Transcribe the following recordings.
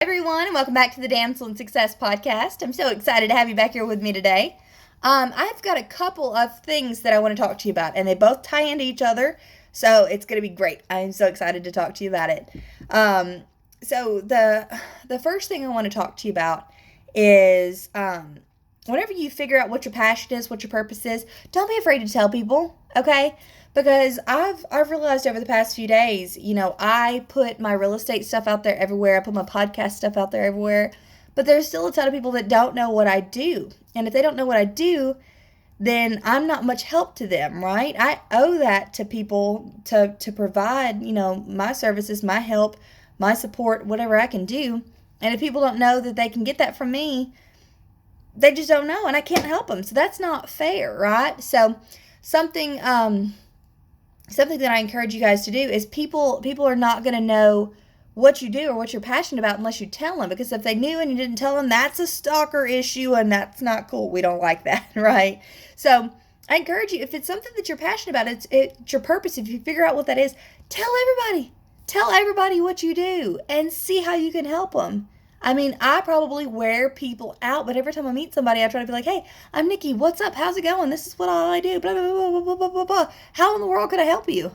Everyone, and welcome back to the Damsel in Success podcast. I'm so excited to have you back here with me today. I've got a couple of things that I want to talk to you about, and they both tie into each other, so it's going to be great. I'm so excited to talk to you about it. So the first thing I want to talk to you about is whenever you figure out what your passion is, what your purpose is, don't be afraid to tell people, okay? Because I've realized over the past few days, I put my real estate stuff out there everywhere. I put my podcast stuff out there everywhere. But there's still a ton of people that don't know what I do. And if they don't know what I do, then I'm not much help to them, right? I owe that to people to provide, my services, my help, my support, whatever I can do. And if people don't know that they can get that from me, they just don't know, and I can't help them. So that's not fair, right? So something that I encourage you guys to do is people are not going to know what you do or what you're passionate about unless you tell them, because if they knew and you didn't tell them, that's a stalker issue, and that's not cool. We don't like that, right? So I encourage you, if it's something that you're passionate about, it's your purpose. If you figure out what that is, tell everybody what you do and see how you can help them. I mean, I probably wear people out, but every time I meet somebody, I try to be like, hey, I'm Nikki. What's up? How's it going? This is what all I do. Blah, blah, blah, blah, blah, blah, blah, blah. How in the world could I help you?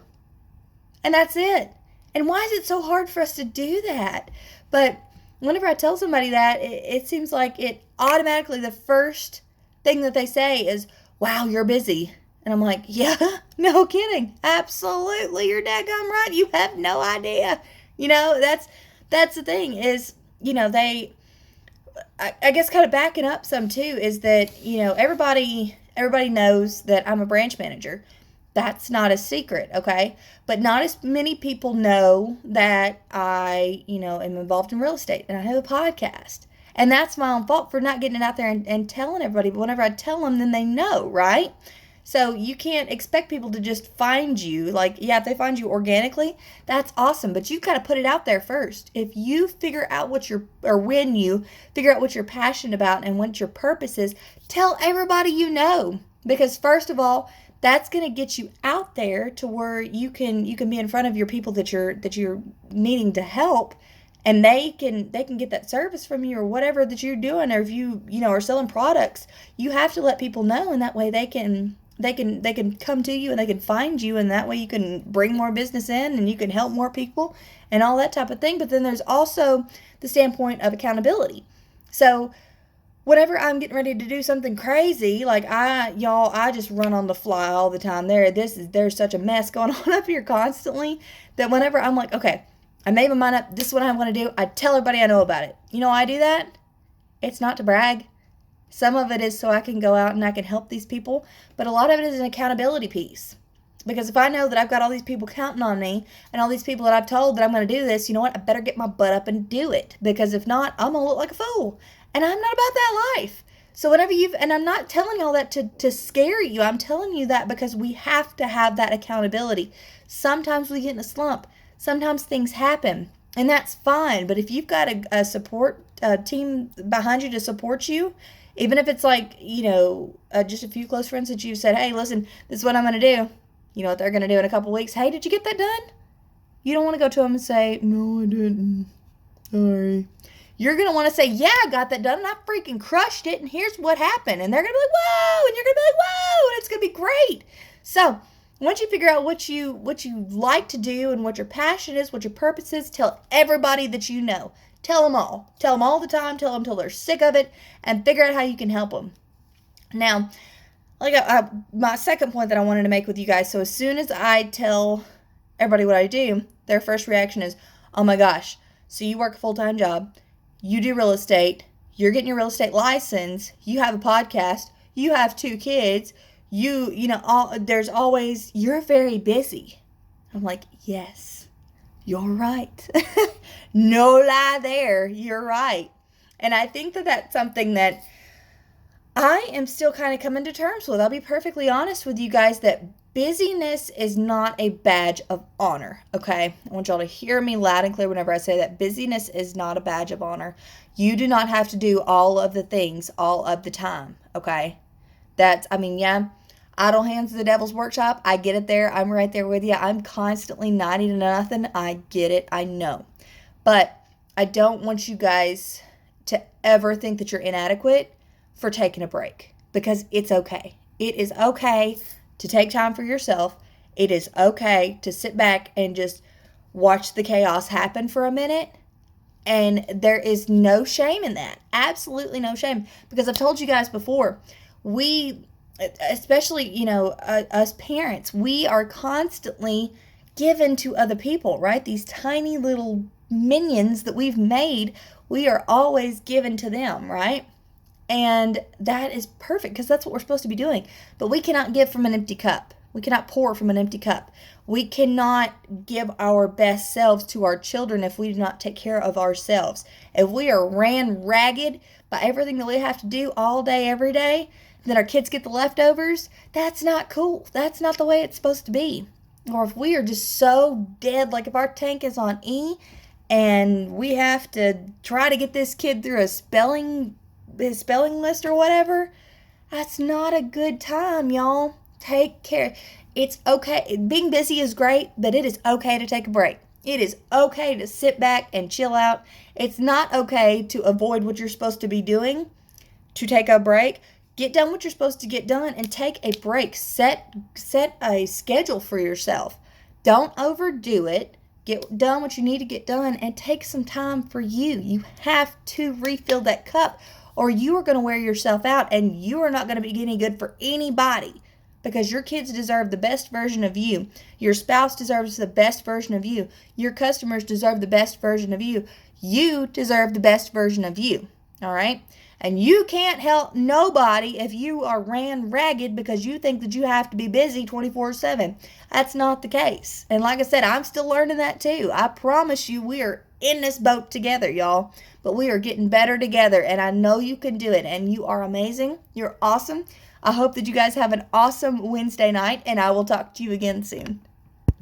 And that's it. And why is it so hard for us to do that? But whenever I tell somebody that, it seems like it automatically, the first thing that they say is, wow, you're busy. And I'm like, yeah, no kidding. Absolutely. You're daggum right. You have no idea. That's the thing is, I guess kind of backing up some too is that, everybody knows that I'm a branch manager. That's not a secret, okay? But not as many people know that I, am involved in real estate and I have a podcast. And that's my own fault for not getting it out there and telling everybody. But whenever I tell them, then they know, right? So you can't expect people to just find you. Like, yeah, if they find you organically, that's awesome. But you've got to put it out there first. If you figure out when you figure out what you're passionate about and what your purpose is, tell everybody you know. Because first of all, that's going to get you out there to where you can be in front of your people that you're needing to help, and they can get that service from you or whatever that you're doing. Or if you are selling products, you have to let people know, and that way they can come to you and they can find you, and that way you can bring more business in and you can help more people and all that type of thing. But then there's also the standpoint of accountability. So whenever I'm getting ready to do something crazy, like I just run on the fly all the time. There's such a mess going on up here constantly that whenever I'm like, okay, I made my mind up, this is what I want to do, I tell everybody I know about it. You know why I do that? It's not to brag. Some of it is so I can go out and I can help these people, but a lot of it is an accountability piece. Because if I know that I've got all these people counting on me and all these people that I've told that I'm going to do this, you know what? I better get my butt up and do it. Because if not, I'm going to look like a fool. And I'm not about that life. So and I'm not telling you all that to scare you. I'm telling you that because we have to have that accountability. Sometimes we get in a slump. Sometimes things happen. And that's fine. But if you've got a support team behind you to support you, even if it's like, just a few close friends that you said, hey, listen, this is what I'm going to do. You know what they're going to do in a couple weeks? Hey, did you get that done? You don't want to go to them and say, no, I didn't. Sorry. You're going to want to say, yeah, I got that done, and I freaking crushed it, and here's what happened. And they're going to be like, whoa, and you're going to be like, whoa, and it's going to be great. So once you figure out what you like to do and what your passion is, what your purpose is, tell everybody that you know. Tell them all. Tell them all the time. Tell them until they're sick of it, and figure out how you can help them. Now, my second point that I wanted to make with you guys, so as soon as I tell everybody what I do, their first reaction is, oh my gosh, so you work a full-time job, you do real estate, you're getting your real estate license, you have a podcast, you have 2 kids, there's always, you're very busy. I'm like, yes, you're right. No lie there, you're right. And I think that that's something that I am still kind of coming to terms with. I'll be perfectly honest with you guys that busyness is not a badge of honor, okay? I want y'all to hear me loud and clear whenever I say that. Busyness is not a badge of honor. You do not have to do all of the things all of the time, okay? Yeah, idle hands is the devil's workshop. I get it there. I'm right there with you. I'm constantly 90 to nothing. I get it. I know. But I don't want you guys to ever think that you're inadequate for taking a break, because it's okay. It is okay to take time for yourself. It is okay to sit back and just watch the chaos happen for a minute. And there is no shame in that. Absolutely no shame. Because I've told you guys before, we, especially, us parents, we are constantly given to other people, right? These tiny little minions that we've made, we are always given to them, right? And that is perfect, because that's what we're supposed to be doing. But we cannot give from an empty cup. We cannot pour from an empty cup. We cannot give our best selves to our children if we do not take care of ourselves. If we are ran ragged by everything that we have to do all day, every day, then our kids get the leftovers, that's not cool. That's not the way it's supposed to be. Or if we are just so dead, like if our tank is on E and we have to try to get this kid through his spelling list or whatever, that's not a good time, y'all. Take care. It's okay. Being busy is great, but it is okay to take a break. It is okay to sit back and chill out. It's not okay to avoid what you're supposed to be doing, to take a break. Get done what you're supposed to get done and take a break. Set a schedule for yourself. Don't overdo it. Get done what you need to get done and take some time for you. You have to refill that cup, or you are going to wear yourself out, and you are not going to be any good for anybody, because your kids deserve the best version of you. Your spouse deserves the best version of you. Your customers deserve the best version of you. You deserve the best version of you. All right? And you can't help nobody if you are ran ragged because you think that you have to be busy 24/7. That's not the case. And like I said, I'm still learning that too. I promise you, we are in this boat together, y'all. But we are getting better together, and I know you can do it. And you are amazing. You're awesome. I hope that you guys have an awesome Wednesday night, and I will talk to you again soon.